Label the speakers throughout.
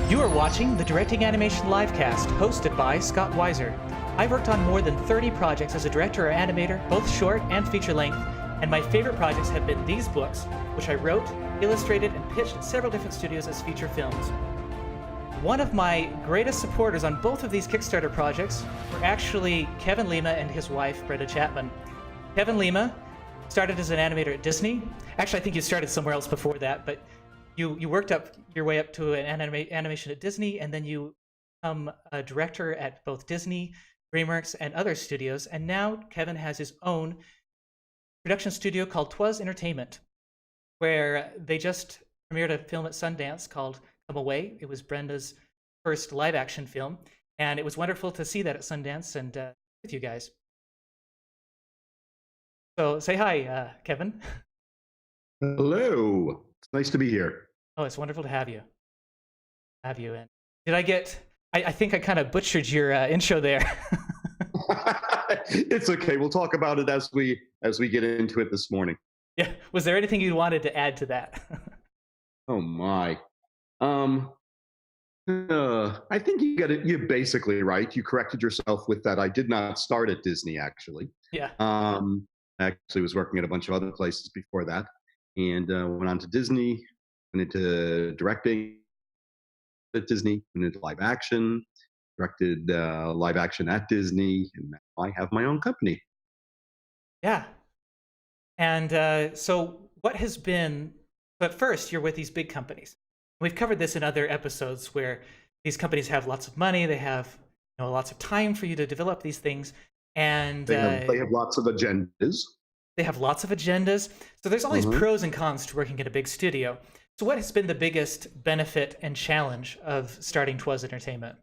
Speaker 1: You are watching the Directing Animation Livecast, hosted by Scott Weiser. I've worked on more than 30 projects as a director or animator, both short and feature length, and my favorite projects have been these books, which I wrote, illustrated, and pitched at several different studios as feature films. One of my greatest supporters on both of these Kickstarter projects were actually Kevin Lima and his wife, Brenda Chapman. Kevin Lima started as an animator at Disney. Actually, I think you started somewhere else before that, but you worked up your way up to an animation at Disney, and then you become a director at both Disney, DreamWorks, and other studios. And now Kevin has his own production studio called Twas Entertainment, where they just premiered a film at Sundance called Come Away. It was Brenda's first live-action film, and it was wonderful to see that at Sundance and with you guys. So say hi, Kevin.
Speaker 2: Hello. It's nice to be here.
Speaker 1: Oh, it's wonderful to have you. And did I get? I think I kind of butchered your intro there.
Speaker 2: It's okay. We'll talk about it as we get into it this morning.
Speaker 1: Yeah. Was there anything you wanted to add to that?
Speaker 2: Oh my. I think you got it. You're basically right. You corrected yourself with that. I did not start at Disney, actually.
Speaker 1: Yeah.
Speaker 2: Actually was working at a bunch of other places before that, and went on to Disney. Went into directing at Disney. Went into live action. Directed live action at Disney, and now I have my own company.
Speaker 1: Yeah. And so what has been? But first, you're with these big companies. We've covered this in other episodes where these companies have lots of money. They have lots of time for you to develop these things, and
Speaker 2: they have lots of agendas.
Speaker 1: They have lots of agendas. So there's all these pros and cons to working at a big studio. So what has been the biggest benefit and challenge of starting Twas Entertainment?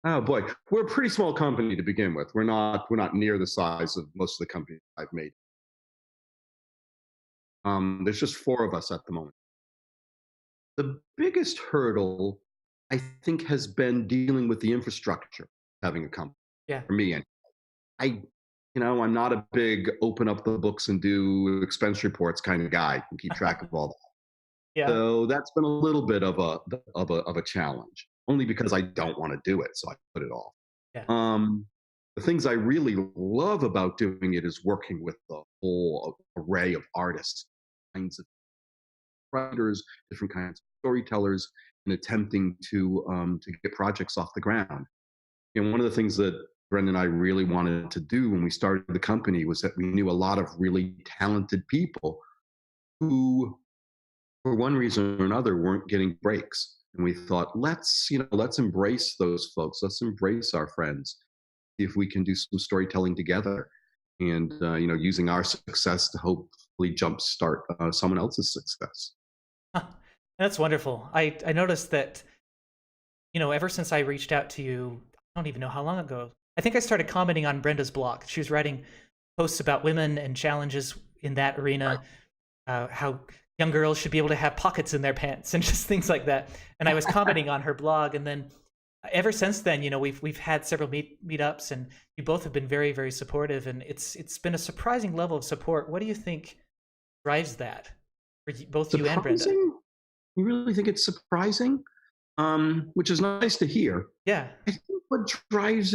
Speaker 2: Oh boy, we're a pretty small company to begin with. We're not near the size of most of the companies I've made. There's just 4 of us at the moment. The biggest hurdle, I think, has been dealing with the infrastructure, having a company.
Speaker 1: Yeah.
Speaker 2: For me, and I'm not a big open up the books and do expense reports kind of guy and keep track of all that.
Speaker 1: Yeah.
Speaker 2: So that's been a little bit of a challenge, only because I don't want to do it, so I put it off.
Speaker 1: Yeah.
Speaker 2: The things I really love about doing it is working with the whole array of artists, kinds of writers, different kinds of storytellers, and attempting to get projects off the ground. One of the things that Brenda and I really wanted to do when we started the company was that we knew a lot of really talented people who, for one reason or another, weren't getting breaks. And we thought, let's embrace those folks. Let's embrace our friends. See if we can do some storytelling together, and using our success to hopefully jumpstart someone else's success.
Speaker 1: That's wonderful. I noticed that, ever since I reached out to you, I don't even know how long ago. I think I started commenting on Brenda's blog. She was writing posts about women and challenges in that arena, how young girls should be able to have pockets in their pants and just things like that. And I was commenting on her blog, and then ever since then, we've had several meetups, and you both have been very, very supportive, and it's been a surprising level of support. What do you think drives that for both you and Brenda?
Speaker 2: You really think it's surprising? Which is nice to hear.
Speaker 1: Yeah.
Speaker 2: I think what drives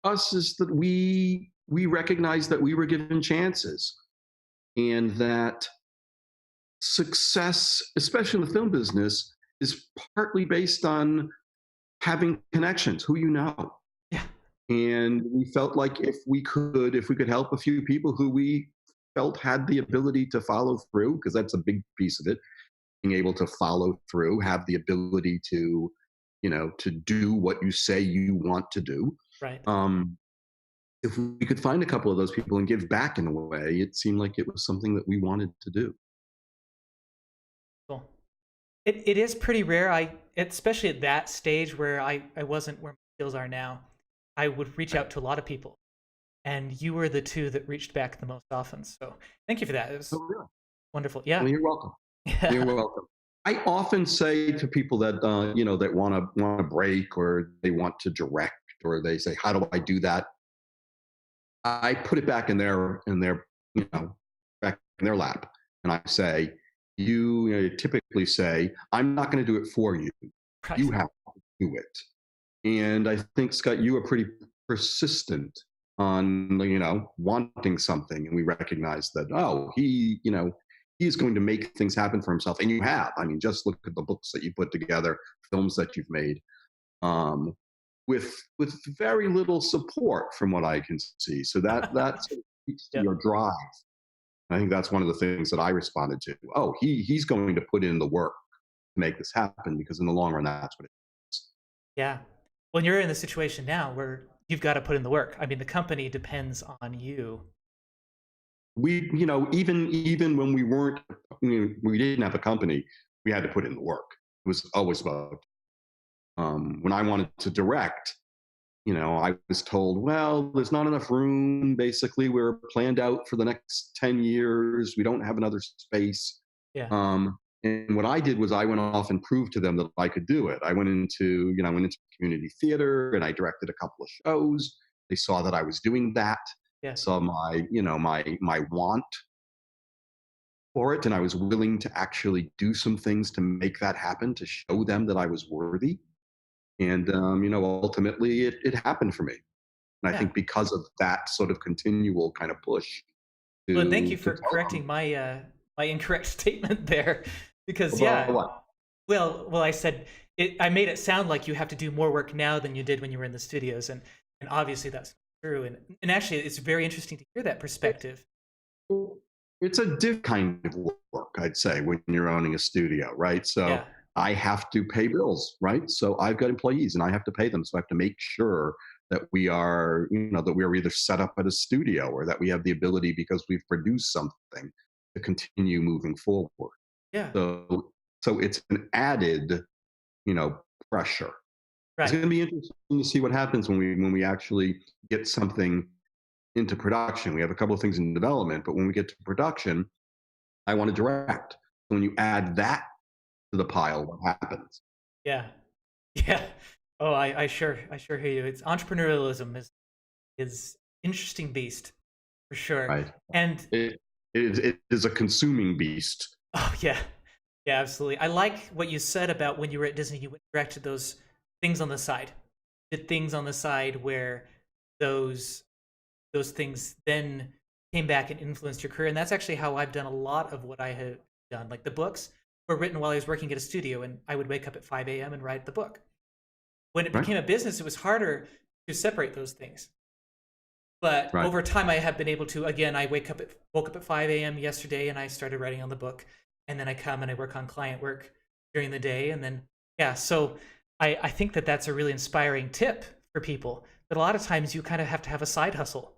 Speaker 2: us is that we recognize that we were given chances, and that success, especially in the film business, is partly based on having connections, who you know.
Speaker 1: Yeah.
Speaker 2: And we felt like if we could help a few people who we felt had the ability to follow through, because that's a big piece of it, being able to follow through, have the ability to do what you say you want to do.
Speaker 1: Right.
Speaker 2: If we could find a couple of those people and give back in a way, it seemed like it was something that we wanted to do.
Speaker 1: Cool. It is pretty rare. Especially at that stage where I wasn't where my skills are now, I would reach out to a lot of people, and you were the 2 that reached back the most often. So thank you for that. It was wonderful. Yeah.
Speaker 2: Well, you're welcome. Yeah. You're welcome. I often say to people that that want to break, or they want to direct, or they say, "How do I do that?" I put it back in their back in their lap, and I say, you typically say, I'm not going to do it for you.
Speaker 1: Right.
Speaker 2: You have to do it. And I think, Scott, you are pretty persistent on, wanting something. And we recognize that, oh, he is going to make things happen for himself. And you have. I mean, just look at the books that you put together, films that you've made, um, with very little support from what I can see. So that sort of speaks to
Speaker 1: Yep.
Speaker 2: your drive. I think that's one of the things that I responded to. Oh, he's going to put in the work to make this happen, because in the long run, that's what it is.
Speaker 1: Yeah. When you're in the situation now where you've got to put in the work, I mean, the company depends on you.
Speaker 2: Even when we weren't, we didn't have a company, we had to put in the work. It was always about, when I wanted to direct, I was told, well, there's not enough room. Basically, we're planned out for the next 10 years. We don't have another space.
Speaker 1: Yeah.
Speaker 2: And what I did was I went off and proved to them that I could do it. I went into community theater and I directed a couple of shows. They saw that I was doing that.
Speaker 1: Yeah.
Speaker 2: Saw my want for it, and I was willing to actually do some things to make that happen, to show them that I was worthy. And ultimately, it happened for me. And I
Speaker 1: Yeah.
Speaker 2: think because of that sort of continual kind of push
Speaker 1: Well, and thank you
Speaker 2: to
Speaker 1: for
Speaker 2: tell them,
Speaker 1: correcting my incorrect statement there, because
Speaker 2: well,
Speaker 1: yeah,
Speaker 2: what?
Speaker 1: well, I said I made it sound like you have to do more work now than you did when you were in the studios, and obviously that's true. And actually, it's very interesting to hear that perspective.
Speaker 2: It's a different kind of work, I'd say, when you're owning a studio, right? So
Speaker 1: Yeah.
Speaker 2: I have to pay bills, right? So I've got employees and I have to pay them. So I have to make sure that we are either set up at a studio or that we have the ability, because we've produced something, to continue moving forward.
Speaker 1: Yeah.
Speaker 2: So it's an added, pressure. It's
Speaker 1: Right.
Speaker 2: going to be interesting to see what happens when we actually get something into production. We have a couple of things in development, but when we get to production, I want to direct. When you add that to the pile, what happens?
Speaker 1: Yeah. Yeah. Oh, I sure hear you. It's entrepreneurialism is interesting beast for sure.
Speaker 2: Right?
Speaker 1: And
Speaker 2: It is a consuming beast.
Speaker 1: oh yeah, yeah, absolutely. I like what you said about when you were at Disney, you directed those things on the side, did things on the side where those those things then came back and influenced your career. And that's actually how I've done a lot of what I have done. Like the books were written while I was working at a studio, and I would wake up at 5 a.m. and write the book. When it
Speaker 2: Right?
Speaker 1: became a business, it was harder to separate those things. But
Speaker 2: Right.
Speaker 1: over time, I have been able to. Again, I woke up at 5 a.m. yesterday, and I started writing on the book. And then I come and I work on client work during the day, and then yeah. So I think that that's a really inspiring tip for people. That a lot of times you kind of have to have a side hustle.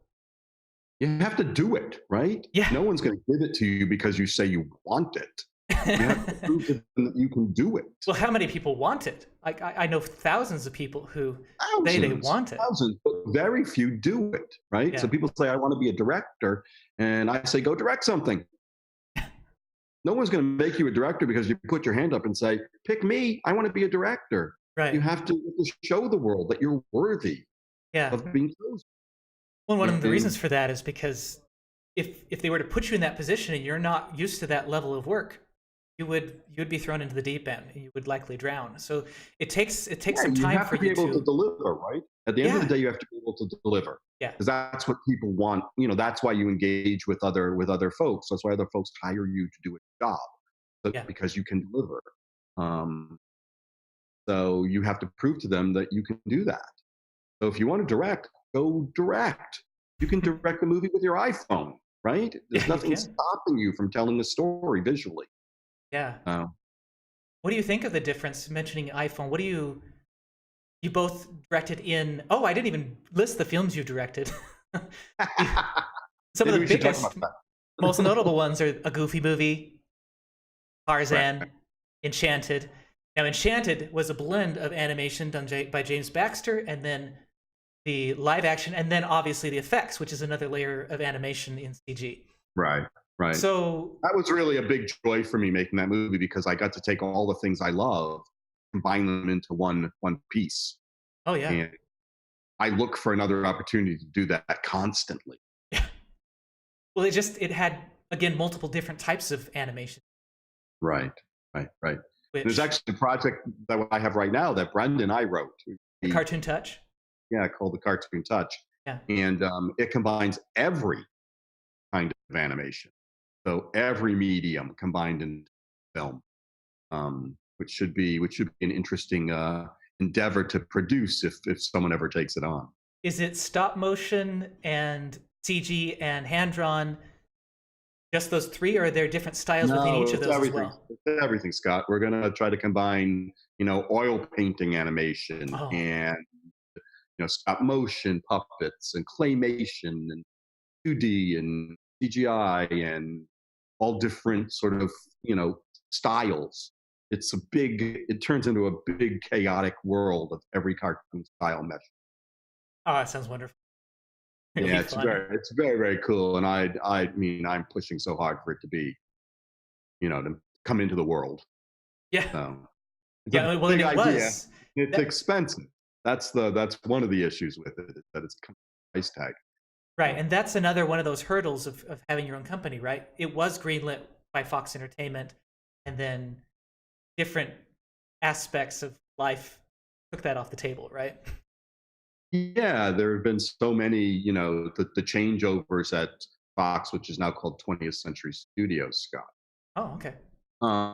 Speaker 2: You have to do it, right?
Speaker 1: Yeah.
Speaker 2: No one's going to give it to you because you say you want it. You have to prove to them that you can do it.
Speaker 1: Well, how many people want it? Like I know thousands of people who say they
Speaker 2: Thousands,
Speaker 1: want it.
Speaker 2: thousands, but very few do it, right? So
Speaker 1: Yeah.
Speaker 2: people say, I want to be a director. And I say, go direct something. No one's going to make you a director because you put your hand up and say, pick me. I want to be a director. You
Speaker 1: Right.
Speaker 2: have to show the world that you're worthy
Speaker 1: Yeah.
Speaker 2: of being chosen.
Speaker 1: Well, one of the
Speaker 2: And
Speaker 1: reasons for that is because if they were to put you in that position and you're not used to that level of work, you'd be thrown into the deep end and you would likely drown. So it takes
Speaker 2: yeah,
Speaker 1: some
Speaker 2: you
Speaker 1: time
Speaker 2: have
Speaker 1: for
Speaker 2: to be
Speaker 1: you
Speaker 2: able to
Speaker 1: to
Speaker 2: deliver, right? At the end of the
Speaker 1: yeah,
Speaker 2: day, you have to be able to deliver,
Speaker 1: yeah,
Speaker 2: because that's what people want. That's why you engage with other folks. That's why other folks hire you to do a job,
Speaker 1: yeah.
Speaker 2: because you can deliver. Um, so you have to prove to them that you can do that. So if you want to direct, go direct. You can direct a movie with your iPhone, right?
Speaker 1: Yeah,
Speaker 2: There's
Speaker 1: you
Speaker 2: nothing
Speaker 1: can.
Speaker 2: stopping you from telling a story visually.
Speaker 1: Yeah.
Speaker 2: Uh,
Speaker 1: What do you think of the difference mentioning iPhone? What do you both directed in Oh, I didn't even list the films you directed. You- Some of
Speaker 2: Maybe
Speaker 1: the
Speaker 2: we should talk
Speaker 1: biggest,
Speaker 2: about
Speaker 1: most
Speaker 2: that.
Speaker 1: notable ones are A Goofy Movie,
Speaker 2: Right.
Speaker 1: Tarzan, Enchanted. Now, Enchanted was a blend of animation done by James Baxter, and then the live action, and then obviously the effects, which is another layer of animation in CG.
Speaker 2: Right. Right.
Speaker 1: So,
Speaker 2: That was really a big joy for me making that movie, because I got to take all the things I love, combine them into one piece.
Speaker 1: oh yeah,
Speaker 2: And I look for another opportunity to do that constantly.
Speaker 1: yeah. Well, it had again multiple different types of animation.
Speaker 2: Right, right, right. There's
Speaker 1: which
Speaker 2: actually a project that I have right now that Brenda and I wrote.
Speaker 1: the Cartoon Touch.
Speaker 2: Yeah, called the Cartoon Touch,
Speaker 1: Yeah.
Speaker 2: and it combines every kind of animation, so every medium combined in film, which should be an interesting endeavor to produce if someone ever takes it on.
Speaker 1: Is it stop motion and CG and hand drawn? Just those three, or are there different styles within
Speaker 2: No,
Speaker 1: each of
Speaker 2: it's
Speaker 1: those as
Speaker 2: everything.
Speaker 1: well?
Speaker 2: It's everything, Scott. We're gonna try to combine, oil painting animation
Speaker 1: Oh,
Speaker 2: and stop motion puppets and claymation and 2D and CGI and all different sort of styles. It turns into a big chaotic world of every cartoon style mesh.
Speaker 1: oh, that sounds wonderful. Really
Speaker 2: Yeah,
Speaker 1: fun.
Speaker 2: it's very, very cool. And I mean, I'm pushing so hard for it to be, to come into the world.
Speaker 1: Yeah,
Speaker 2: So it's a
Speaker 1: yeah. Well, and
Speaker 2: big
Speaker 1: it
Speaker 2: idea.
Speaker 1: was.
Speaker 2: It's
Speaker 1: That,
Speaker 2: expensive. That's one of the issues with it, is that it's a price tag.
Speaker 1: right, and that's another one of those hurdles of having your own company, right? It was greenlit by Fox Entertainment, and then different aspects of life took that off the table, right?
Speaker 2: Yeah, there have been so many, the changeovers at Fox, which is now called 20th Century Studios, Scott.
Speaker 1: Oh, okay.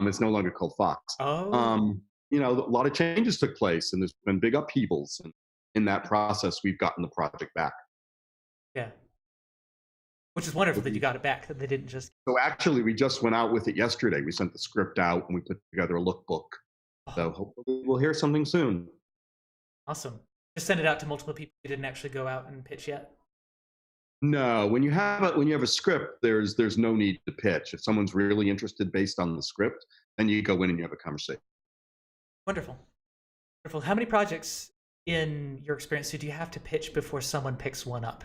Speaker 2: It's no longer called Fox.
Speaker 1: Oh,
Speaker 2: A lot of changes took place, and there's been big upheavals. And in that process, we've gotten the project back.
Speaker 1: yeah. Which is wonderful that you got it back. That they didn't just.
Speaker 2: So actually, we just went out with it yesterday. We sent the script out, and we put together a lookbook. So
Speaker 1: Oh,
Speaker 2: hopefully, we'll hear something soon.
Speaker 1: awesome. Just send it out to multiple people who didn't actually go out and pitch yet.
Speaker 2: No, when you have a script, there's no need to pitch. If someone's really interested based on the script, then you go in and you have a conversation.
Speaker 1: Wonderful. Wonderful. How many projects in your experience do you have to pitch before someone picks one up?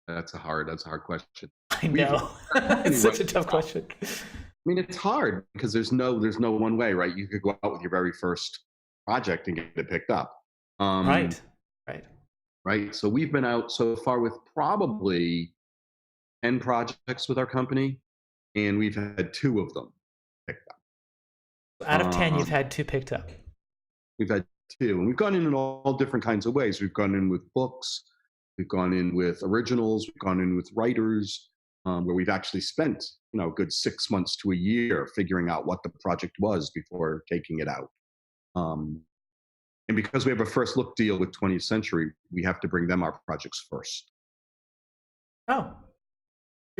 Speaker 2: That's a hard question.
Speaker 1: I
Speaker 2: We've
Speaker 1: know. It's
Speaker 2: anyway,
Speaker 1: such a tough question.
Speaker 2: I mean, it's hard because there's no one way, right? You could go out with your very first project and get it picked up. Um,
Speaker 1: Right. Right.
Speaker 2: right. So we've been out so far with probably 10 projects with our company, and we've had two of them picked up.
Speaker 1: Out of 10, you've
Speaker 2: Um,
Speaker 1: had two picked up.
Speaker 2: we've had two, and we've gone in all different kinds of ways. We've gone in with books, we've gone in with originals, we've gone in with writers, where we've actually spent a good 6 months to a year figuring out what the project was before taking it out. Um, and because we have a first look deal with 20th Century, we have to bring them our projects first.
Speaker 1: Oh,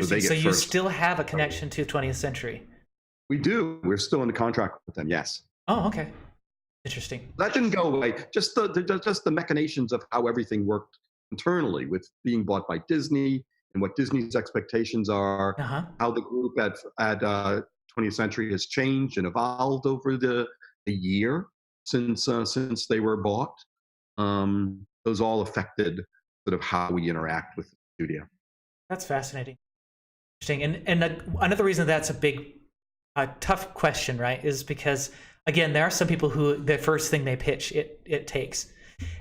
Speaker 2: So they
Speaker 1: interesting. So
Speaker 2: get
Speaker 1: you
Speaker 2: first.
Speaker 1: still have a connection to 20th century.
Speaker 2: We do. We're still in the contract with them. Yes.
Speaker 1: Oh, okay. Interesting.
Speaker 2: That didn't go away. Just the machinations of how everything worked internally, with being bought by Disney and what Disney's expectations are,
Speaker 1: Uh-huh.
Speaker 2: how the group at 20th Century has changed and evolved over the year since they were bought. Those all affected sort of how we interact with the studio.
Speaker 1: That's fascinating. Interesting. And another reason that's a big, tough question, right, is because, again, there are some people who the first thing they pitch, it takes.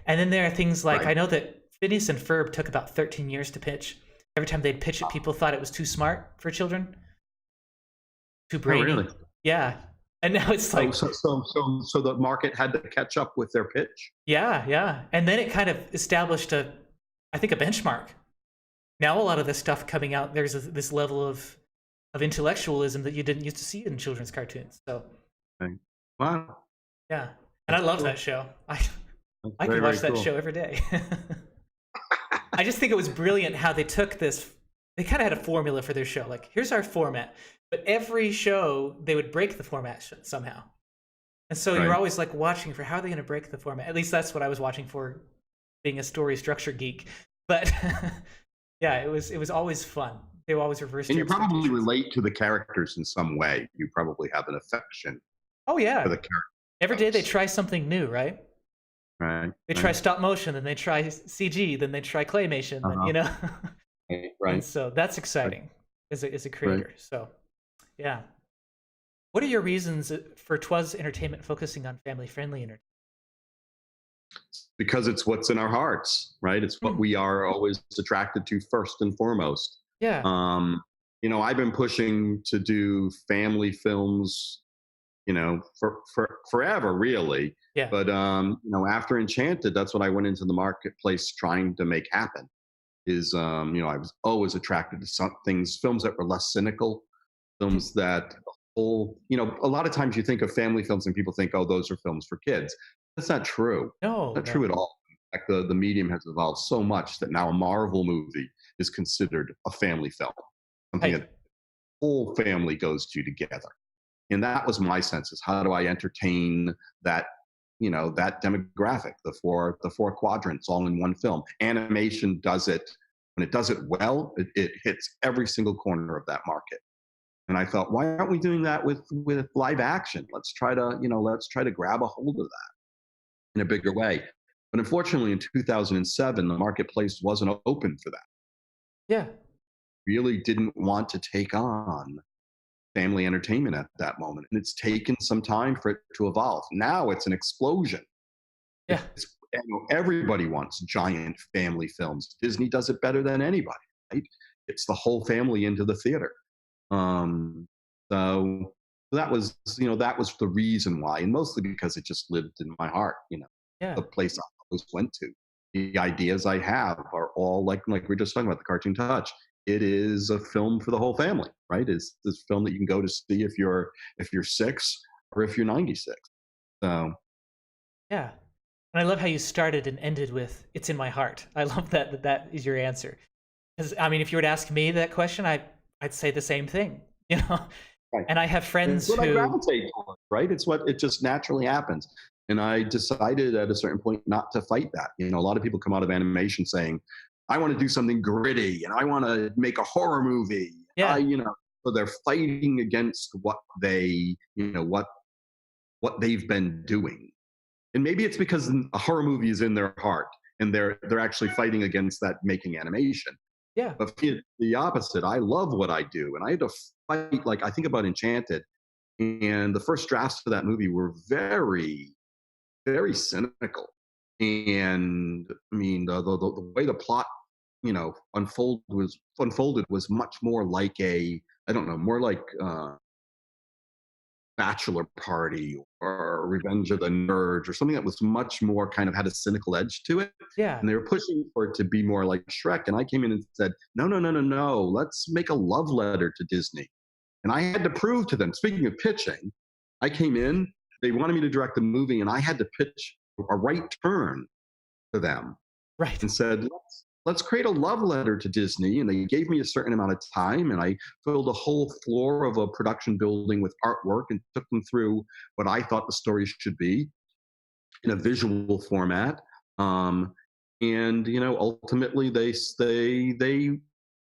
Speaker 1: And then there are things like,
Speaker 2: Right.
Speaker 1: I know that Phineas and Ferb took about 13 years to pitch. Every time they'd pitch it, people thought it was too smart for children, too
Speaker 2: Oh,
Speaker 1: brainy.
Speaker 2: really?
Speaker 1: Yeah. And now it's like,
Speaker 2: So the market had to catch up with their pitch.
Speaker 1: yeah, yeah. And then it kind of established I think, a benchmark. Now a lot of this stuff coming out, there's this level of intellectualism that you didn't used to see in children's cartoons. So
Speaker 2: Okay. Wow.
Speaker 1: yeah, and I love that show. I
Speaker 2: Very,
Speaker 1: could watch
Speaker 2: very
Speaker 1: that
Speaker 2: cool.
Speaker 1: show every day. I just think it was brilliant how they took this. They kind of had a formula for their show. Like, here's our format, but every show they would break the format somehow. And so you're
Speaker 2: Right.
Speaker 1: always like watching for how are they going to break the format. At least that's what I was watching for, being a story structure geek. But yeah, it was always fun. They always reversed
Speaker 2: And
Speaker 1: your
Speaker 2: you probably
Speaker 1: expectations.
Speaker 2: relate to the characters in some way. You probably have an affection
Speaker 1: Oh
Speaker 2: for
Speaker 1: yeah,
Speaker 2: the characters,
Speaker 1: every day they try something new, right?
Speaker 2: right?
Speaker 1: They try stop motion, then they try CG, then they try claymation, then,
Speaker 2: Uh-huh.
Speaker 1: And
Speaker 2: Right.
Speaker 1: so that's exciting as a creator. So yeah. What are your reasons for Twas Entertainment focusing on family-friendly entertainment?
Speaker 2: because it's what's in our hearts, right? It's what
Speaker 1: Mm,
Speaker 2: we are always attracted to first and foremost.
Speaker 1: yeah,
Speaker 2: Um, I've been pushing to do family films, for forever, really.
Speaker 1: yeah,
Speaker 2: But after Enchanted, that's what I went into the marketplace trying to make happen. I was always attracted to some things, films that were less cynical,
Speaker 1: mhm.
Speaker 2: films that whole, a lot of times you think of family films and people think, oh, those are films for kids. That's not true.
Speaker 1: No,
Speaker 2: Not true
Speaker 1: no.
Speaker 2: at all. In fact, the medium has evolved so much that now a Marvel movie is considered a family film, something that
Speaker 1: Right.
Speaker 2: the whole family goes to together. And that was my sense: is how do I entertain that, that demographic, the four quadrants all in one film. Animation does it. When it does it well, it hits every single corner of that market. And I thought, why aren't we doing that with live action? Let's try to grab a hold of that in a bigger way. But unfortunately, in 2007, the marketplace wasn't open for that.
Speaker 1: Yeah,
Speaker 2: Really didn't want to take on family entertainment at that moment. And it's taken some time for it to evolve. Now it's an explosion.
Speaker 1: yeah,
Speaker 2: Everybody wants giant family films. Disney does it better than anybody, right? It's the whole family into the theater. Um, so that was the reason why, and mostly because it just lived in my heart.
Speaker 1: yeah,
Speaker 2: The place I always went to. The ideas I have are all like we we're just talking about the cartoon touch. It is a film for the whole family, right? It's this film that you can go to see if you're 6 or if you're 96. So
Speaker 1: yeah. And I love how you started and ended with "It's in my heart." I love that is your answer. Because I mean, if you were to ask me that question, I'd say the same thing. You know,
Speaker 2: right.
Speaker 1: and I have
Speaker 2: It's
Speaker 1: friends
Speaker 2: what I
Speaker 1: who,
Speaker 2: gravitate towards, right? It's what it just naturally happens. And I decided at a certain point not to fight that. A lot of people come out of animation saying, I want to do something gritty and I want to make a horror movie.
Speaker 1: yeah,
Speaker 2: So they're fighting against what they've been doing. And maybe it's because a horror movie is in their heart and they're actually fighting against that making animation.
Speaker 1: yeah,
Speaker 2: But the opposite, I love what I do. And I had to fight, like I think about Enchanted, and the first drafts for that movie were very, very cynical. And I mean, the way the plot, unfolded was much more like I don't know, more like Bachelor Party or Revenge of the Nerds or something that was much more kind of had a cynical edge to it.
Speaker 1: yeah,
Speaker 2: And they were pushing for it to be more like Shrek. And I came in and said, no, no, no, no, no. Let's make a love letter to Disney. And I had to prove to them, speaking of pitching, I came in, they wanted me to direct the movie, and I had to pitch a right turn to them
Speaker 1: right,
Speaker 2: and said, let's create a love letter to Disney. And they gave me a certain amount of time, and I filled a whole floor of a production building with artwork and took them through what I thought the story should be in a visual format. And ultimately, they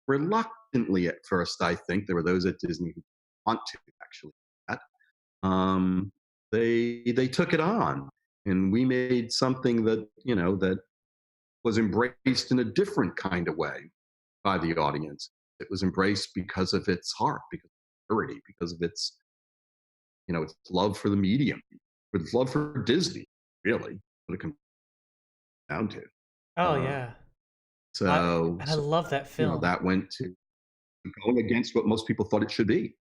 Speaker 2: reluctantly at first, I think there were those at Disney who want to actually do that. Um, they took it on, and we made something that was embraced in a different kind of way by the audience. It was embraced because of its heart, because of its purity, because of its love for the medium, with its love for Disney, really, what it comes down to.
Speaker 1: oh
Speaker 2: Um,
Speaker 1: yeah.
Speaker 2: so,
Speaker 1: And I
Speaker 2: so
Speaker 1: love that film.
Speaker 2: that went to going against what most people thought it should be.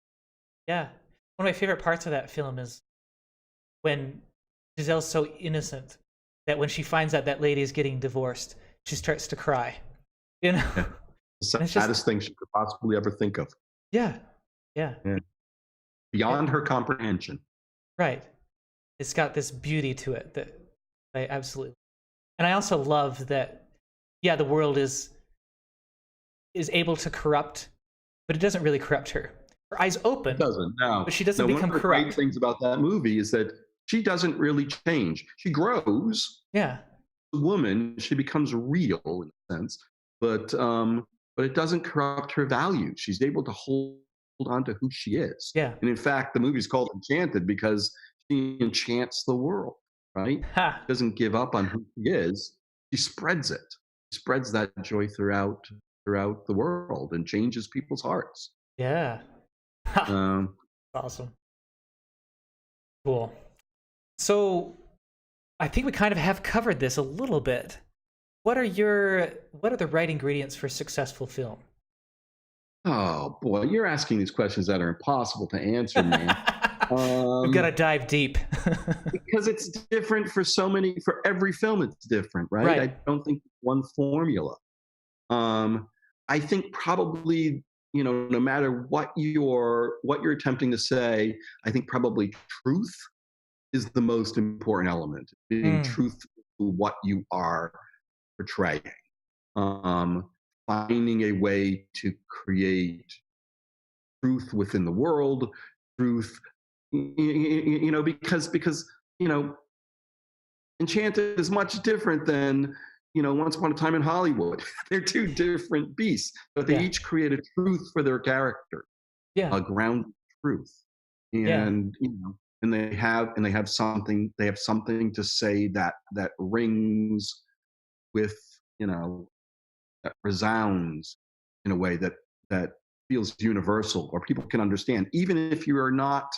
Speaker 1: Yeah, one of my favorite parts of that film is when Giselle's so innocent that when she finds out that lady is getting divorced, she starts to cry. You know,
Speaker 2: Yeah. The
Speaker 1: and it's just
Speaker 2: saddest thing she could possibly ever think of.
Speaker 1: yeah, yeah,
Speaker 2: Yeah.
Speaker 1: it,
Speaker 2: Beyond her comprehension.
Speaker 1: right. It's got this beauty to it that I absolutely. And I also love that. Yeah, the world is able to corrupt, but it doesn't really corrupt her. Her eyes
Speaker 2: It
Speaker 1: open,
Speaker 2: doesn't. No.
Speaker 1: but she doesn't
Speaker 2: No, one of
Speaker 1: become
Speaker 2: the great
Speaker 1: corrupt.
Speaker 2: things about that movie is that she doesn't really change. She grows.
Speaker 1: Yeah,
Speaker 2: A woman, she becomes real in a sense, but it doesn't corrupt her values. She's able to hold on to who she is.
Speaker 1: yeah.
Speaker 2: And in fact, the movie's called Enchanted because she enchants the world, right?
Speaker 1: Ha.
Speaker 2: She doesn't give up on who she is. She spreads it. She spreads that joy throughout the world and changes people's hearts.
Speaker 1: Yeah. Ha.
Speaker 2: Um,
Speaker 1: Awesome. Cool. So I think we kind of have covered this a little bit. What are the right ingredients for successful film?
Speaker 2: Oh boy, you're asking these questions that are impossible to answer, man.
Speaker 1: We've got to
Speaker 2: Um,
Speaker 1: dive deep.
Speaker 2: because it's different for every film, it's different, right?
Speaker 1: Right.
Speaker 2: I don't think one formula. Um, I think probably, no matter what you're attempting to say, I think probably truth is the most important element. Being
Speaker 1: Mm,
Speaker 2: truthful to what you are portraying. Um, Finding a way to create truth within the world, truth, because you know, Enchanted is much different than Once Upon a Time in Hollywood. They're two different beasts, but they
Speaker 1: yeah.
Speaker 2: each create a truth for their character,
Speaker 1: Yeah.
Speaker 2: a grounded truth,
Speaker 1: Yeah.
Speaker 2: and they have something to say that rings with that resounds in a way that feels universal or people can understand, even if you're not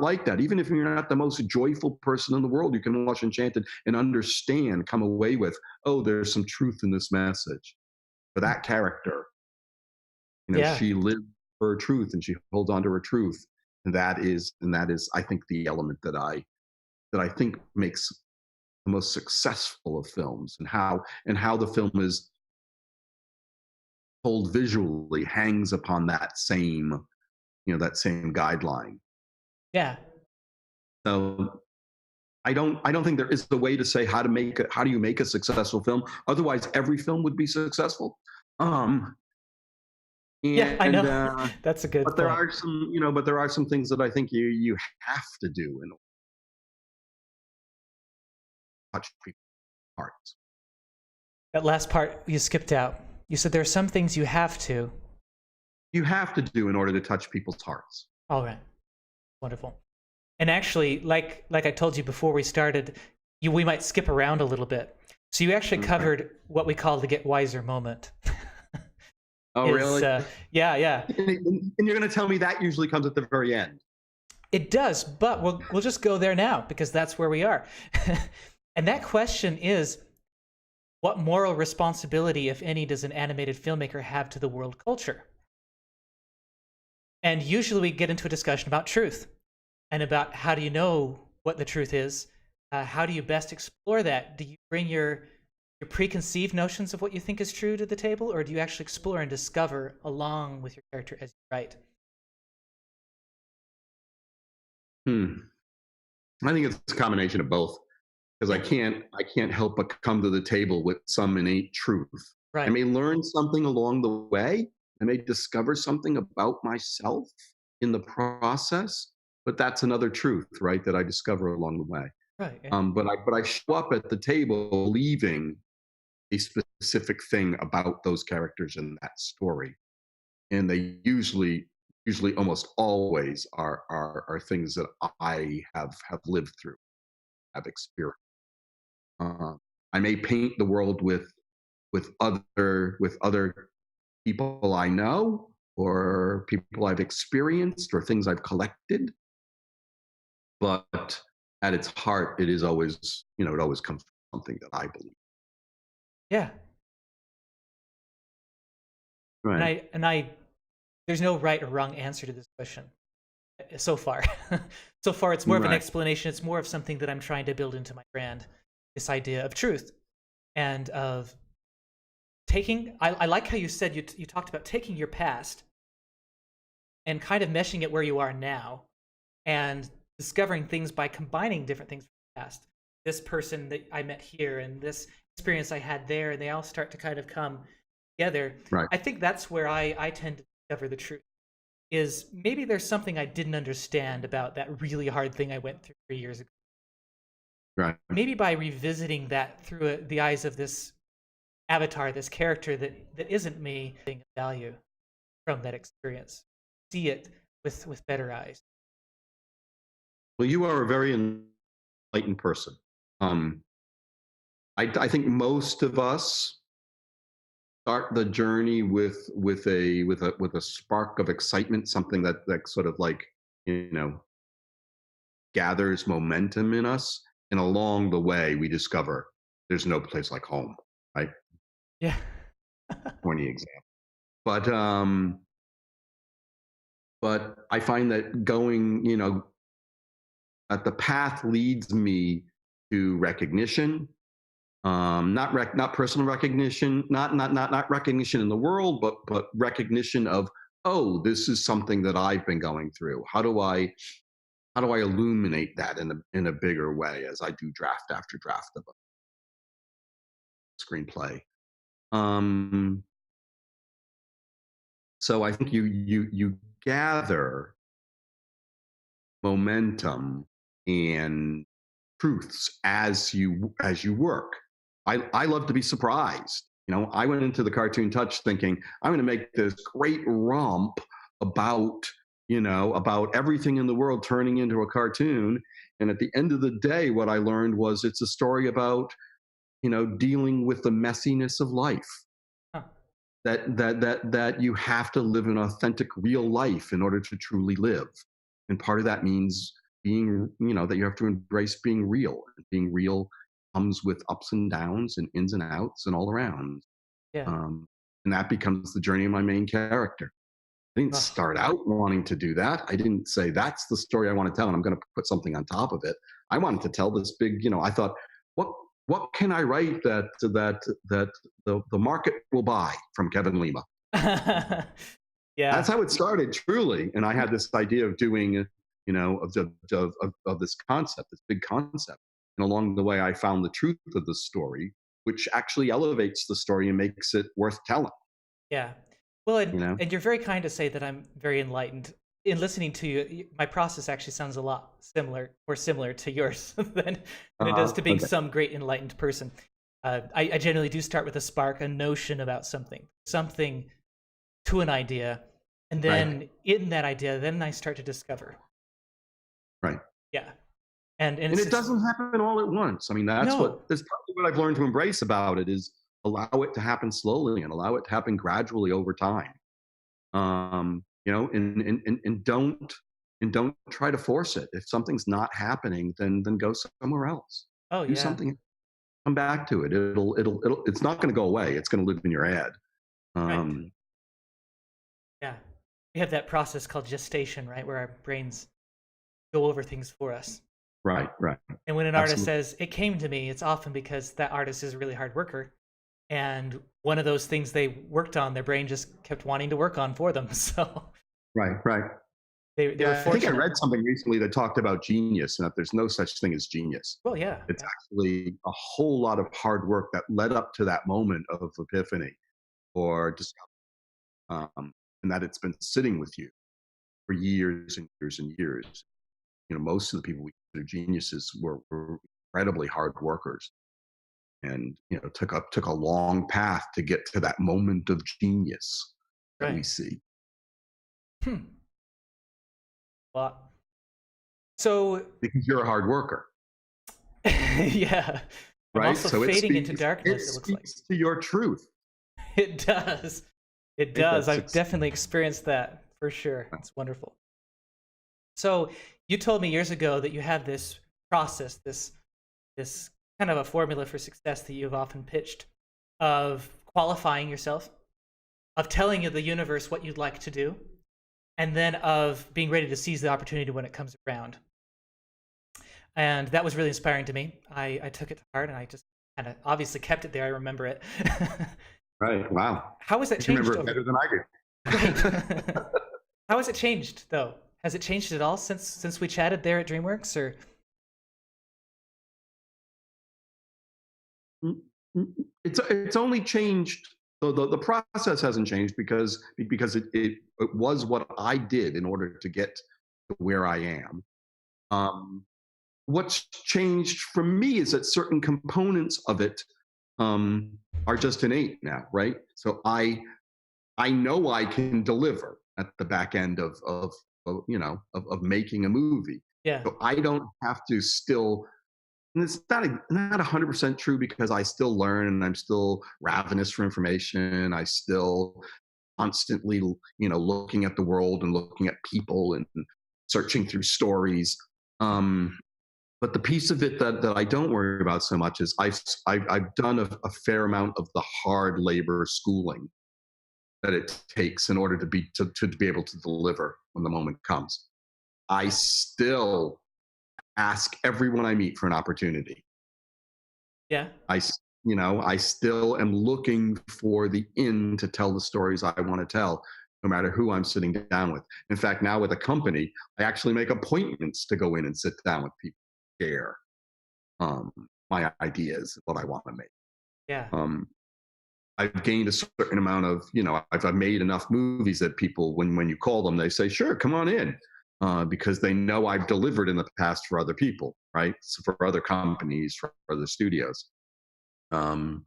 Speaker 2: like that, even if you're not the most joyful person in the world, you can watch Enchanted and understand, come away with, oh, there's some truth in this message for that character.
Speaker 1: Yeah.
Speaker 2: She lives her truth and she holds on to her truth. And that is, I think, the element that I think makes the most successful of films, and how the film is told visually hangs upon that same guideline.
Speaker 1: Yeah.
Speaker 2: So I don't think there is a way to say how do you make a successful film. Otherwise, every film would be successful. Um,
Speaker 1: Yeah, I
Speaker 2: and
Speaker 1: know. That's a good
Speaker 2: but there
Speaker 1: point.
Speaker 2: are some things that I think you have to do in order to touch people's hearts.
Speaker 1: That last part you skipped out. You said there are some things you have to.
Speaker 2: You have to do in order to touch people's hearts.
Speaker 1: All right. Wonderful. And actually, like I told you before we started, we might skip around a little bit. So you actually
Speaker 2: Okay.
Speaker 1: covered what we call the get wiser moment.
Speaker 2: Oh,
Speaker 1: Is
Speaker 2: really?
Speaker 1: yeah, yeah.
Speaker 2: And you're going to tell me that usually comes at the very end.
Speaker 1: It does, but we'll just go there now because that's where we are. And that question is, what moral responsibility, if any, does an animated filmmaker have to the world culture? And usually we get into a discussion about truth and about how do you know what the truth is? How do you best explore that? Do you bring your preconceived notions of what you think is true to the table, or do you actually explore and discover along with your character as you write?
Speaker 2: Hmm. I think it's a combination of both, because I
Speaker 1: Yeah,
Speaker 2: can't help but come to the table with some innate truth. I
Speaker 1: right.
Speaker 2: may learn something along the way. I may discover something about myself in the process, but that's another truth, right? That I discover along the way.
Speaker 1: Right. Yeah.
Speaker 2: But I show up at the table believing a specific thing about those characters in that story, and they usually almost always are things that I have lived through, have experienced. Uh, I may paint the world with other people I know, or people I've experienced, or things I've collected, but at its heart, it always comes from something that I believe.
Speaker 1: Yeah. And
Speaker 2: Right.
Speaker 1: I there's no right or wrong answer to this question so far. So far, it's more of an
Speaker 2: Right.
Speaker 1: explanation. It's more of something that I'm trying to build into my brand. This idea of truth and of taking. I like how you said you talked about taking your past and kind of meshing it where you are now, and discovering things by combining different things from the past. This person that I met here and this experience I had there, and they all start to kind of come together.
Speaker 2: Right.
Speaker 1: I think that's where I tend to discover the truth. Is maybe there's something I didn't understand about that really hard thing I went through 3 years ago.
Speaker 2: Right.
Speaker 1: Maybe by revisiting that through the eyes of this avatar, this character that isn't me, getting value from that experience, see it with better eyes.
Speaker 2: Well, you are a very enlightened person. Um, I think most of us start the journey with a spark of excitement, something that sort of like you know gathers momentum in us, and along the way we discover there's no place like home, right?
Speaker 1: Yeah.
Speaker 2: Corny example. But I find that going, that the path leads me to recognition, not personal recognition, not recognition in the world, but recognition of, oh, this is something that I've been going through. How do I illuminate that in a bigger way as I do draft after draft of a screenplay? Um, so I think you gather momentum and truths as you work. I love to be surprised. I went into the Cartoon Touch thinking I'm going to make this great romp about about everything in the world turning into a cartoon. And at the end of the day, what I learned was it's a story about dealing with the messiness of life.
Speaker 1: Huh.
Speaker 2: That you have to live an authentic, real life in order to truly live. And part of that means being, that you have to embrace being real. Being real comes with ups and downs and ins and outs and all around.
Speaker 1: Yeah.
Speaker 2: And that becomes the journey of my main character. I didn't
Speaker 1: Ugh.
Speaker 2: start out wanting to do that. I didn't say that's the story I want to tell, and I'm going to put something on top of it. I wanted to tell this big, I thought, what can I write that the market will buy from Kevin Lima?
Speaker 1: Yeah.
Speaker 2: That's how it started, truly. And I had this idea of doing, of this concept, this big concept. And along the way, I found the truth of the story, which actually elevates the story and makes it worth telling.
Speaker 1: Yeah. Well,
Speaker 2: You know,
Speaker 1: and you're very kind to say that I'm very enlightened. In listening to you, my process actually sounds a lot more similar to yours than it does to being
Speaker 2: okay.
Speaker 1: some great enlightened person. I generally do start with a spark, a notion about something to an idea, and then
Speaker 2: Right.
Speaker 1: in that idea, then I start to discover.
Speaker 2: Right.
Speaker 1: Yeah, and
Speaker 2: And it doesn't happen all at once. I mean, that's
Speaker 1: no.
Speaker 2: probably what I've learned to embrace about it is allow it to happen slowly and allow it to happen gradually over time. And don't try to force it. If something's not happening, then go somewhere else.
Speaker 1: Oh
Speaker 2: Do
Speaker 1: yeah,
Speaker 2: something. Come back to it. It'll. It's not going to go away. It's going to live in your head.
Speaker 1: right.
Speaker 2: Um,
Speaker 1: Yeah, we have that process called gestation, right, where our brains go over things for us.
Speaker 2: right. Right.
Speaker 1: And when an artist
Speaker 2: Absolutely.
Speaker 1: says, "It came to me," it's often because that artist is a really hard worker. And one of those things they worked on, their brain just kept wanting to work on for them. So
Speaker 2: Right. Right.
Speaker 1: they were
Speaker 2: Yeah. I think I
Speaker 1: fortunate.
Speaker 2: read something recently that talked about genius and that there's no such thing as genius.
Speaker 1: Well, yeah,
Speaker 2: It's
Speaker 1: yeah,
Speaker 2: actually a whole lot of hard work that led up to that moment of epiphany or discovery, and that it's been sitting with you for years and years and years. Most of the people we consider geniuses were incredibly hard workers, and took a long path to get to that moment of genius that we
Speaker 1: right.
Speaker 2: see.
Speaker 1: Hmm. Well, so
Speaker 2: Because you're a hard worker,
Speaker 1: yeah, I'm
Speaker 2: right?
Speaker 1: also
Speaker 2: So it
Speaker 1: fading into
Speaker 2: speaks. It
Speaker 1: darkness. It looks like
Speaker 2: speaks to your truth.
Speaker 1: it does. It
Speaker 2: Right?
Speaker 1: does.
Speaker 2: That's
Speaker 1: I've definitely experienced that for sure. It's wonderful. So you told me years ago that you had this process, this kind of a formula for success that you've often pitched of qualifying yourself, of telling the universe what you'd like to do, and then of being ready to seize the opportunity when it comes around. And that was really inspiring to me. I took it to heart and I just kind of obviously kept it there. I remember it.
Speaker 2: Right. Wow.
Speaker 1: How has that
Speaker 2: You can
Speaker 1: changed
Speaker 2: remember it
Speaker 1: over?
Speaker 2: better than I
Speaker 1: Right.
Speaker 2: do.
Speaker 1: How has it changed though? Has it changed at all since we chatted there at DreamWorks or
Speaker 2: It's only changed. The process hasn't changed because it was what I did in order to get to where I am. Um, what's changed for me is that certain components of it are just innate now, right? So I know I can deliver at the back end of making a movie.
Speaker 1: yeah,
Speaker 2: So I don't have to still. And it's not 100% true because I still learn and I'm still ravenous for information. I still constantly, looking at the world and looking at people and searching through stories. Um, But the piece of it that I don't worry about so much is I've done a fair amount of the hard labor schooling that it takes in order to be able to deliver when the moment comes. I still ask everyone I meet for an opportunity.
Speaker 1: Yeah.
Speaker 2: I still am looking for the in to tell the stories I want to tell, no matter who I'm sitting down with. In fact, now with a company, I actually make appointments to go in and sit down with people, share um, my ideas, what I want to make.
Speaker 1: Yeah.
Speaker 2: Um, I've gained a certain amount of, I've made enough movies that people, when you call them, they say, sure, come on in. Because they know I've delivered in the past for other people, right? So for other companies, for other studios. Um,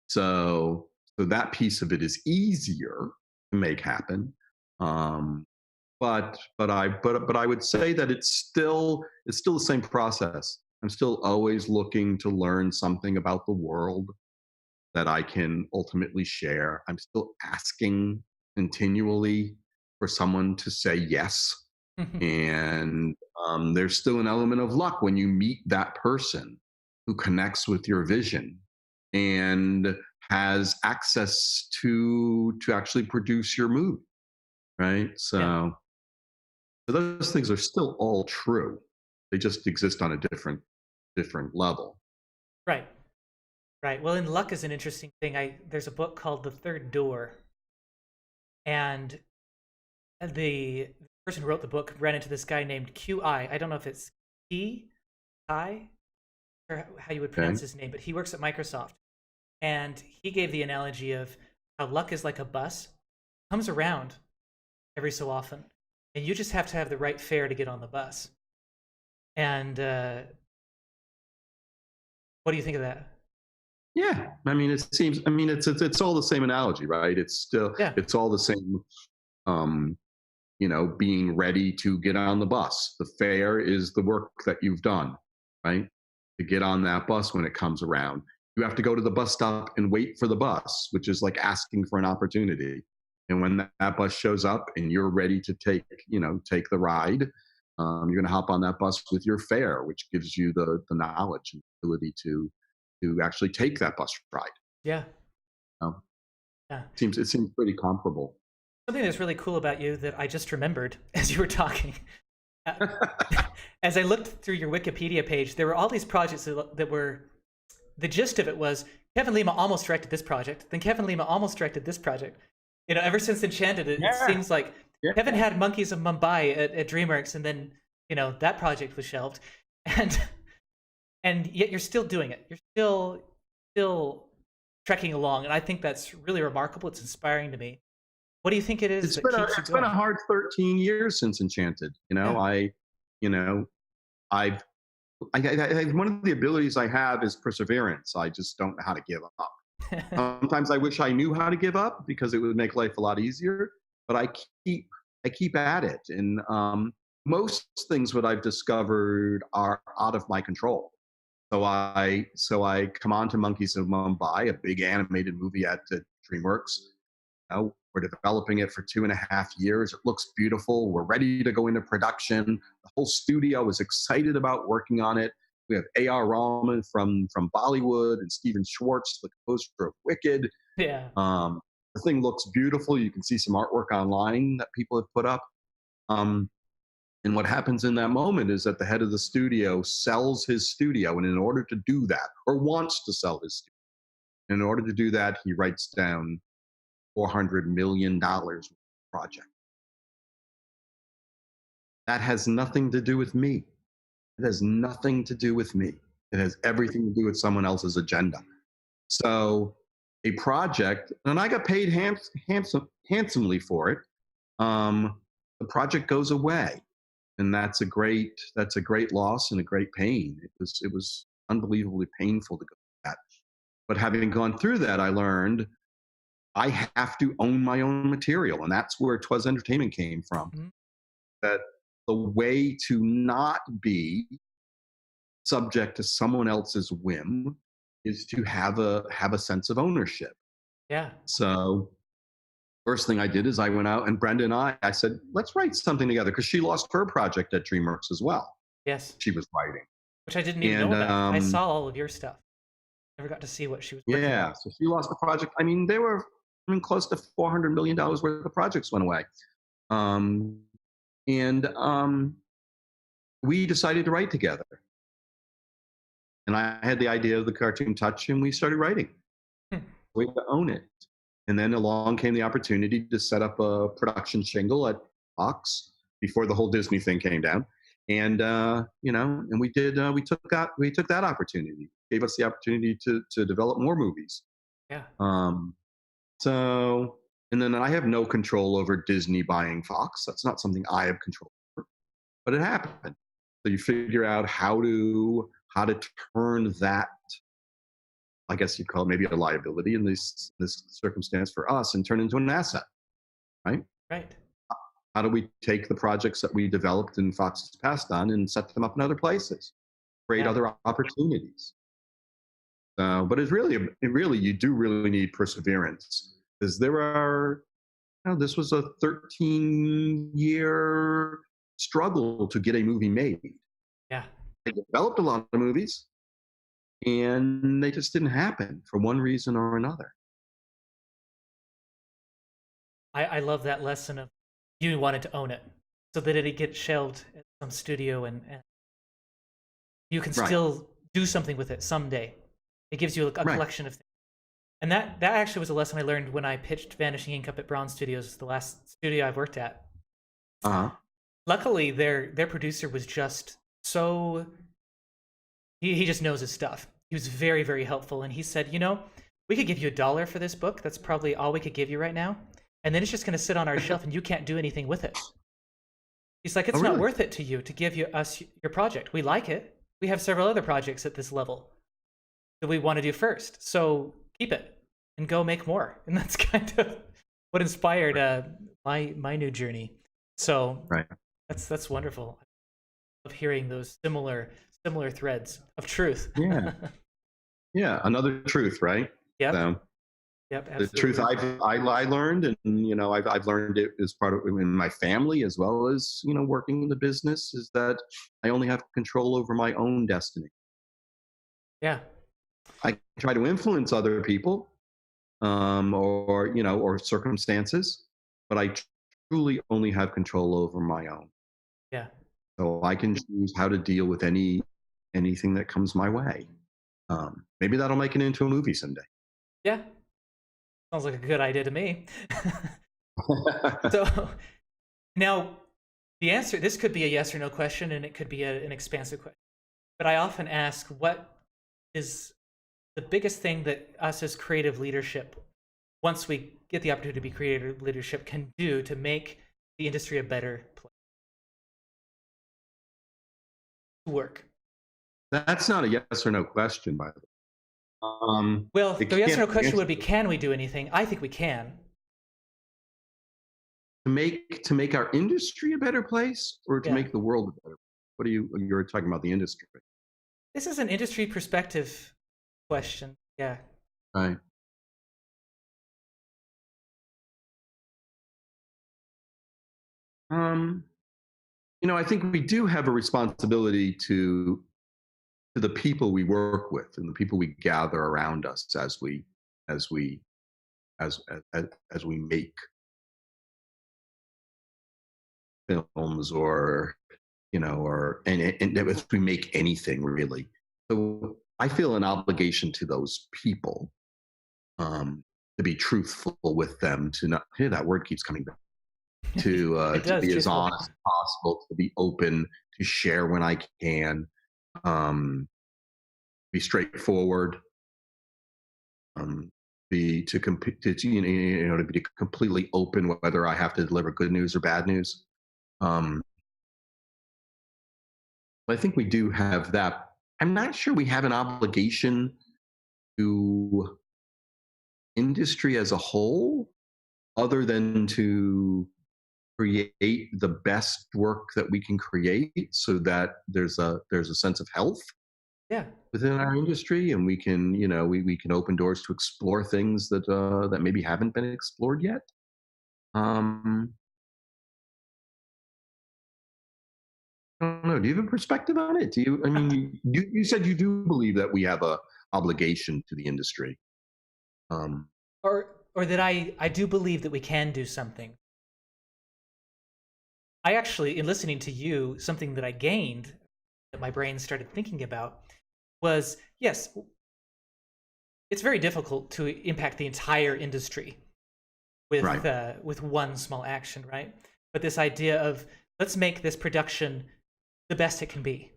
Speaker 2: so that piece of it is easier to make happen. But I would say that it's still the same process. I'm still always looking to learn something about the world that I can ultimately share. I'm still asking continually for someone to say yes. And there's still an element of luck when you meet that person who connects with your vision and has access to actually produce your movie, right?
Speaker 1: Yeah.
Speaker 2: So those things are still all true. They just exist on a different level.
Speaker 1: Right. Right. Well, and luck is an interesting thing. There's a book called The Third Door, and the person who wrote the book ran into this guy named QI. I don't know if it's T I or how you would
Speaker 2: Okay.
Speaker 1: pronounce his name, but he works at Microsoft. And he gave the analogy of how luck is like a bus, comes around every so often, and you just have to have the right fare to get on the bus. And what do you think of that?
Speaker 2: Yeah, I mean, it seems. I mean, it's all the same analogy, right?
Speaker 1: Yeah.
Speaker 2: It's all the same. Um, being ready to get on the bus. The fare is the work that you've done, right? To get on that bus when it comes around. You have to go to the bus stop and wait for the bus, which is like asking for an opportunity. And when that bus shows up and you're ready to take the ride, you're going to hop on that bus with your fare, which gives you the knowledge and ability to actually take that bus ride.
Speaker 1: Yeah.
Speaker 2: Um,
Speaker 1: Yeah.
Speaker 2: it seems pretty comparable.
Speaker 1: Something that's really cool about you that I just remembered as you were talking. Uh, as I looked through your Wikipedia page, there were all these projects that were, the gist of it was Kevin Lima almost directed this project, then Kevin Lima almost directed this project. Ever since Enchanted, it
Speaker 2: Yeah,
Speaker 1: seems like
Speaker 2: yeah.
Speaker 1: Kevin had Monkeys of Mumbai at DreamWorks, and then that project was shelved, and and yet you're still doing it. You're still trekking along, and I think that's really remarkable. It's inspiring to me. What do you think it is
Speaker 2: It's
Speaker 1: that
Speaker 2: been a
Speaker 1: keeps you
Speaker 2: it's been a
Speaker 1: going?
Speaker 2: hard 13 years since Enchanted.
Speaker 1: Yeah.
Speaker 2: You know, I've one of the abilities I have is perseverance. I just don't know how to give up. Sometimes I wish I knew how to give up because it would make life a lot easier. But keep I keep at it, and most things what I've discovered are out of my control. So I come on to Monkeys of Mumbai, a big animated movie at DreamWorks. We're developing it for 2.5 years. It looks beautiful. We're ready to go into production. The whole studio is excited about working on it. We have A.R. Rahman from Bollywood and Steven Schwartz, the composer of Wicked.
Speaker 1: Yeah.
Speaker 2: Um, the thing looks beautiful. You can see some artwork online that people have put up. Um, and what happens in that moment is that the head of the studio sells his studio. And in order to do that, or wants to sell his studio, in order to do that, he writes down $400 million project. That has nothing to do with me. It has nothing to do with me. It has everything to do with someone else's agenda. So a project, and I got paid handsomely for it. The project goes away, and that's a great loss and a great pain. It was unbelievably painful to go through that. But having gone through that, I learned I have to own my own material, and that's where Twas Entertainment came from.
Speaker 1: Mhm.
Speaker 2: That the way to not be subject to someone else's whim is to have a sense of ownership.
Speaker 1: Yeah.
Speaker 2: So first thing I did is I went out and Brenda and I said, let's write something together because she lost her project at DreamWorks as well.
Speaker 1: Yes.
Speaker 2: She was writing.
Speaker 1: which I didn't even know
Speaker 2: And
Speaker 1: about. I saw all of your stuff. Never got to see what she was working on.
Speaker 2: yeah, so she lost the project. I mean, they were, I mean, close to $400 million worth of projects went away. Um, and we decided to write together. And I had the idea of the cartoon touch, and we started writing.
Speaker 1: Hmm.
Speaker 2: We had to own it. And then along came the opportunity to set up a production shingle at Fox before the whole Disney thing came down. And and we did. We took that opportunity. Gave us the opportunity to develop more movies.
Speaker 1: Yeah.
Speaker 2: Um, so, and then I have no control over Disney buying Fox. That's not something I have control over, but it happened. So you figure out how to turn that, I guess you'd call it maybe a liability in this circumstance for us, and turn into an asset, right?
Speaker 1: Right.
Speaker 2: How do we take the projects that we developed and Fox has passed on and set them up in other places, create
Speaker 1: Yeah.
Speaker 2: other opportunities? But it really, you do really need perseverance, because there are, this was a 13-year struggle to get a movie made.
Speaker 1: Yeah.
Speaker 2: They developed a lot of movies, and they just didn't happen for one reason or another.
Speaker 1: I love that lesson of you wanted to own it so that it gets shelved at some studio and you can
Speaker 2: Right,
Speaker 1: still do something with it someday. It gives you a
Speaker 2: right.
Speaker 1: collection of things. And that actually was a lesson I learned when I pitched Vanishing Ink up at Brown Studios, the last studio I've worked at.
Speaker 2: Uh-huh.
Speaker 1: Luckily, their producer was just so he just knows his stuff. He was very, very helpful, and he said, we could give you $1 for this book. That's probably all we could give you right now, and then it's just going to sit on our shelf, and you can't do anything with it. He's like,
Speaker 2: Oh,
Speaker 1: it's not
Speaker 2: really?
Speaker 1: worth it to you to give us your project. We like it. We have several other projects at this level that we want to do first. So keep it and go make more. And that's kind of what inspired my new journey. So
Speaker 2: Right.
Speaker 1: that's wonderful. Of hearing those similar threads of truth.
Speaker 2: Yeah. Yeah. Another truth, right?
Speaker 1: Yep.
Speaker 2: So
Speaker 1: Yep.
Speaker 2: the truth
Speaker 1: Absolutely.
Speaker 2: I learned, and I've learned it as part of in my family, as well as working in the business, is that I only have control over my own destiny.
Speaker 1: Yeah.
Speaker 2: I try to influence other people, or circumstances, but I truly only have control over my own.
Speaker 1: Yeah.
Speaker 2: So I can choose how to deal with anything that comes my way. Maybe that'll make it into a movie someday.
Speaker 1: Yeah. Sounds like a good idea to me. So now the answer, this could be a yes or no question, and it could be an expansive question. But I often ask, what is the biggest thing that us as creative leadership, once we get the opportunity to be creative leadership, can do to make the industry a better place to work?
Speaker 2: That's not a yes or no question, by the way.
Speaker 1: Well,
Speaker 2: It
Speaker 1: the yes or
Speaker 2: can't
Speaker 1: no
Speaker 2: be
Speaker 1: question would
Speaker 2: answered.
Speaker 1: be, can we do anything? I think we can.
Speaker 2: To make our industry a better place, or to
Speaker 1: Yeah.
Speaker 2: make the world a better place? You're talking about the industry,
Speaker 1: This is an industry perspective question. Yeah.
Speaker 2: right? Um, I think we do have a responsibility to the people we work with and the people we gather around us as we as we make films, or and as we make anything, really. So I feel an obligation to those people, to be truthful with them, to not, hey, that word keeps coming back,
Speaker 1: It
Speaker 2: to
Speaker 1: does,
Speaker 2: be as
Speaker 1: truthful.
Speaker 2: honest as possible, to be open, to share when I can, um, be straightforward, um, be to, to be completely open, whether I have to deliver good news or bad news. Um, I think we do have that. I'm not sure we have an obligation to industry as a whole, other than to create the best work that we can create, so that there's a sense of health
Speaker 1: Yeah.
Speaker 2: within our industry, and we can we can open doors to explore things that maybe haven't been explored yet. Um, I don't know. Do you have a perspective on it? Do you? I mean, you said you do believe that we have a obligation to the industry. Um,
Speaker 1: Or that I do believe that we can do something. I actually, in listening to you, something that I gained, that my brain started thinking about, was yes, it's very difficult to impact the entire industry
Speaker 2: right.
Speaker 1: with one small action, right? But this idea of let's make this production the best it can be,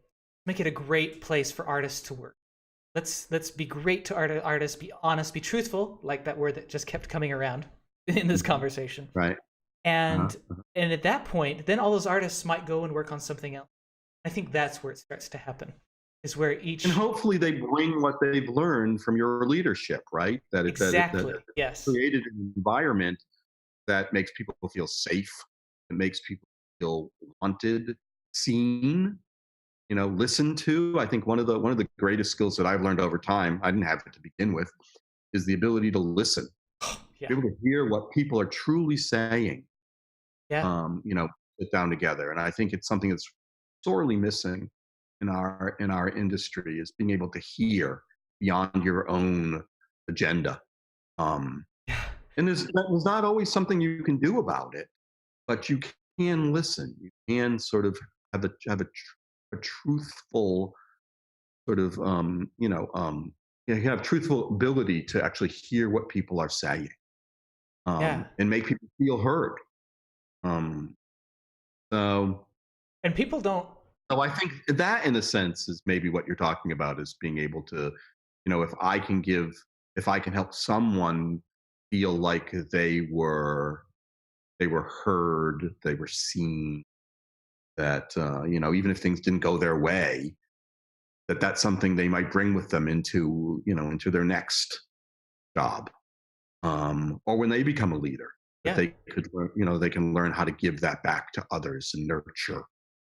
Speaker 1: make it a great place for artists to work. Let's be great to artists, be honest, be truthful, like that word that just kept coming around in this
Speaker 2: Mhm.
Speaker 1: conversation.
Speaker 2: Right. Uh-huh.
Speaker 1: And
Speaker 2: Uh-huh.
Speaker 1: and at that point, then all those artists might go and work on something else. I think that's where it starts to happen, is where
Speaker 2: And
Speaker 1: each
Speaker 2: hopefully they bring what they've learned from your leadership, right? That
Speaker 1: exactly, yes,
Speaker 2: created an environment that makes people feel safe, it makes people feel wanted, seen, listened to. I think one of the greatest skills that I've learned over time, I didn't have it to begin with, is the ability to listen,
Speaker 1: yeah,
Speaker 2: be able to hear what people are truly saying.
Speaker 1: yeah,
Speaker 2: You know, sit down together, and I think it's something that's sorely missing in our industry is being able to hear beyond your own agenda. Um,
Speaker 1: yeah,
Speaker 2: and there's not always something you can do about it, but you can listen. You can sort of have a truthful sort of you have truthful ability to actually hear what people are saying,
Speaker 1: yeah.
Speaker 2: and make people feel heard. Um, so
Speaker 1: And people don't.
Speaker 2: so I think that, in a sense, is maybe what you're talking about, is being able to, if I can help someone feel like they were heard, they were seen, that even if things didn't go their way, that's something they might bring with them into their next job, or when they become a leader, that
Speaker 1: Yeah,
Speaker 2: they could learn, they can learn how to give that back to others and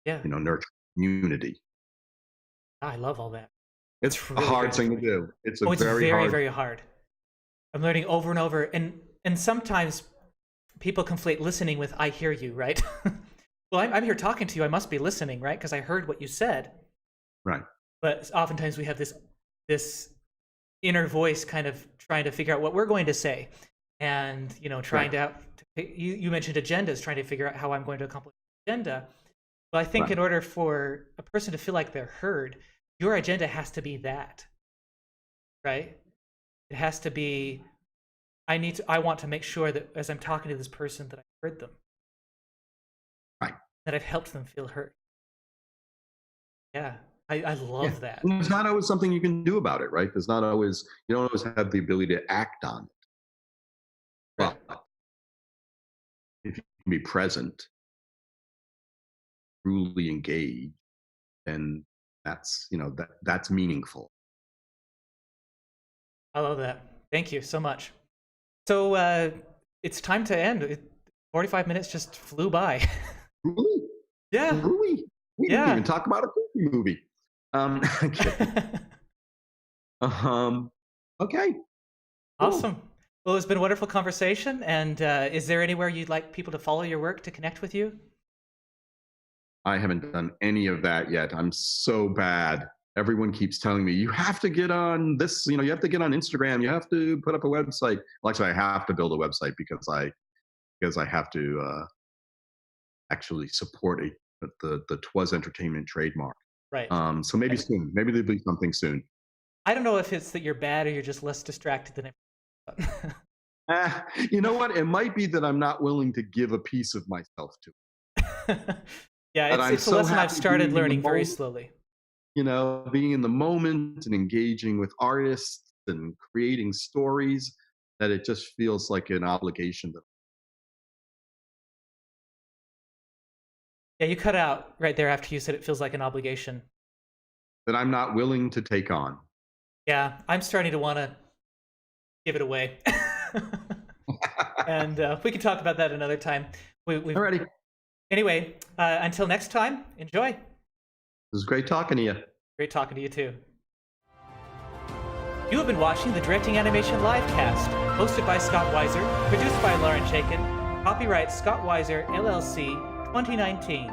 Speaker 1: yeah.
Speaker 2: nurture community.
Speaker 1: I love all that.
Speaker 2: It's
Speaker 1: That's
Speaker 2: a
Speaker 1: really
Speaker 2: hard
Speaker 1: great
Speaker 2: thing to
Speaker 1: information.
Speaker 2: do. It's a
Speaker 1: Oh, it's
Speaker 2: very
Speaker 1: very,
Speaker 2: hard.
Speaker 1: very hard. I'm learning over and over, and sometimes people conflate listening with "I hear you," right? Well, I'm here talking to you. I must be listening, right? Because I heard what you said.
Speaker 2: Right.
Speaker 1: But oftentimes we have this inner voice kind of trying to figure out what we're going to say, and trying
Speaker 2: Right.
Speaker 1: to you mentioned agendas, trying to figure out how I'm going to accomplish the agenda. But I think
Speaker 2: Right.
Speaker 1: in order for a person to feel like they're heard, your agenda has to be that, right? It has to be, I want to make sure that as I'm talking to this person that I heard them,
Speaker 2: Right.
Speaker 1: that I've helped them feel heard. Yeah, I
Speaker 2: Yeah.
Speaker 1: love that.
Speaker 2: And there's not always something you can do about it, right? You don't always have the ability to act on it.
Speaker 1: Right.
Speaker 2: But if you can be present, truly engaged, then that's meaningful.
Speaker 1: I love that. Thank you so much. So it's time to end. 45 minutes just flew by.
Speaker 2: Truly,
Speaker 1: Yeah,
Speaker 2: truly. We didn't even
Speaker 1: yeah.
Speaker 2: talk about a cookie movie. I'm kidding. Um, okay, cool.
Speaker 1: Awesome. Well, it's been a wonderful conversation. And is there anywhere you'd like people to follow your work to connect with you?
Speaker 2: I haven't done any of that yet. I'm so bad. Everyone keeps telling me, you have to get on this, you have to get on Instagram, you have to put up a website. Well, actually, I have to build a website because I have to actually support the Twas Entertainment trademark.
Speaker 1: Right.
Speaker 2: So maybe
Speaker 1: And
Speaker 2: soon. Maybe there'll be something soon.
Speaker 1: I don't know if it's that you're bad or you're just less distracted than everyone.
Speaker 2: You know what? It might be that I'm not willing to give a piece of myself to it.
Speaker 1: Yeah,
Speaker 2: But I'm
Speaker 1: it's a
Speaker 2: so
Speaker 1: lesson I've
Speaker 2: happy
Speaker 1: started
Speaker 2: being in the
Speaker 1: learning very
Speaker 2: moment,
Speaker 1: slowly.
Speaker 2: being in the moment and engaging with artists and creating stories, that it just feels like an obligation
Speaker 1: Yeah, you cut out right there after you said it feels like an obligation.
Speaker 2: that I'm not willing to take on.
Speaker 1: Yeah, I'm starting to want to give it away. And we can talk about that another time. We've
Speaker 2: Alrighty.
Speaker 1: Anyway, until next time, enjoy.
Speaker 2: It was great talking to you.
Speaker 1: Great talking to you too. You have been watching the Directing Animation Livecast, hosted by Scott Weiser, produced by Lauren Chaikin, copyright Scott Weiser, LLC, 2019.